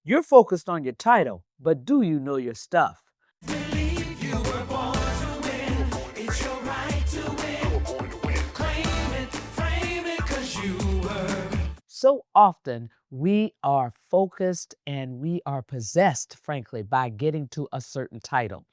You're focused on your title, but do you know your stuff? Believe you were born to win. It's your right to win. Claim it, frame it, 'cause you were. So often we are focused and we are possessed, frankly, by getting to a certain title.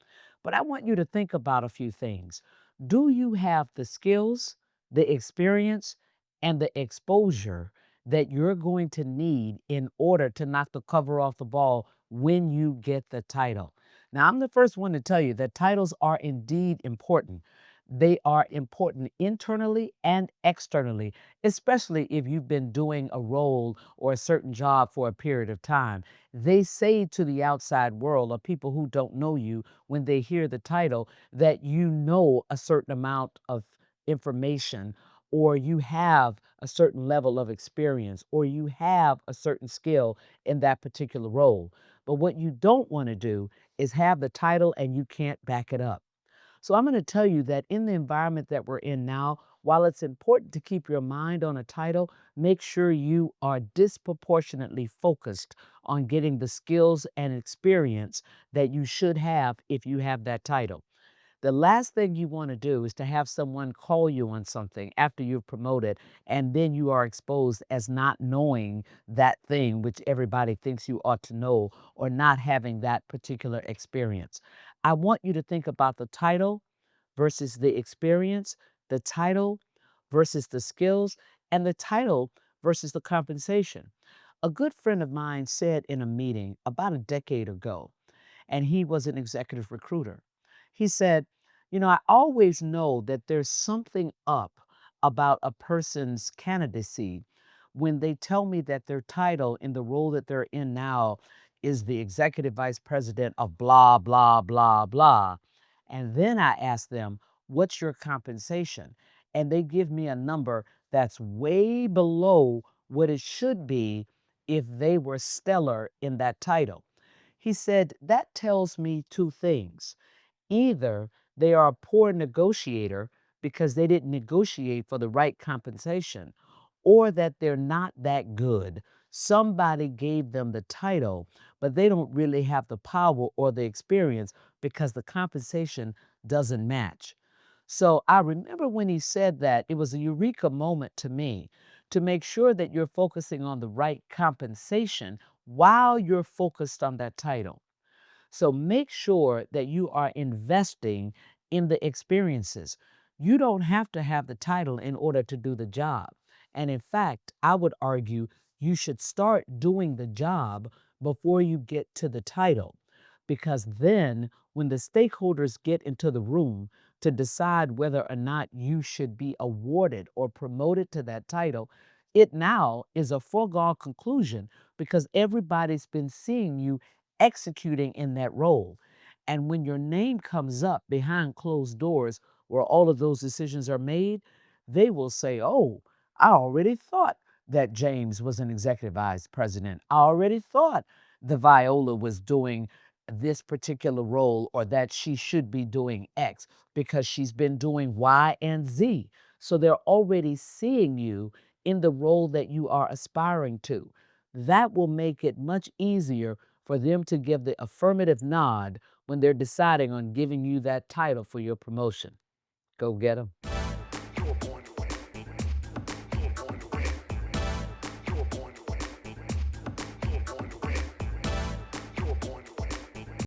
But I want you to think about a few things. Do you have the skills, the experience, and the exposure that you're going to need in order to knock the cover off the ball when you get the title? Now, I'm the first one to tell you that titles are indeed important. They are important internally and externally, especially if you've been doing a role or a certain job for a period of time. They say to the outside world or people who don't know you when they hear the title that you know a certain amount of information or you have a certain level of experience or you have a certain skill in that particular role. But what you don't want to do is have the title and you can't back it up. So I'm going to tell you that in the environment that we're in now, while it's important to keep your mind on a title, make sure you are disproportionately focused on getting the skills and experience that you should have if you have that title. The last thing you want to do is to have someone call you on something after you've promoted, and then you are exposed as not knowing that thing which everybody thinks you ought to know or not having that particular experience. I want you to think about the title versus the experience, the title versus the skills, and the title versus the compensation. A good friend of mine said in a meeting about a decade ago, and he was an executive recruiter. He said, I always know that there's something up about a person's candidacy when they tell me that their title in the role that they're in now is the executive vice president of blah, blah, blah, blah. And then I ask them, what's your compensation? And they give me a number that's way below what it should be if they were stellar in that title. He said, that tells me two things. Either they are a poor negotiator because they didn't negotiate for the right compensation, or that they're not that good. Somebody gave them the title, but they don't really have the power or the experience because the compensation doesn't match. So I remember when he said that, it was a eureka moment to me to make sure that you're focusing on the right compensation while you're focused on that title. So make sure that you are investing in the experiences. You don't have to have the title in order to do the job. And in fact, I would argue you should start doing the job before you get to the title. Because then, when the stakeholders get into the room to decide whether or not you should be awarded or promoted to that title, it now is a foregone conclusion because everybody's been seeing you executing in that role. And when your name comes up behind closed doors where all of those decisions are made, they will say, oh, I already thought that James was an executive vice president. I already thought the Viola was doing this particular role or that she should be doing X because she's been doing Y and Z. So they're already seeing you in the role that you are aspiring to. That will make it much easier for them to give the affirmative nod when they're deciding on giving you that title for your promotion. Go get them.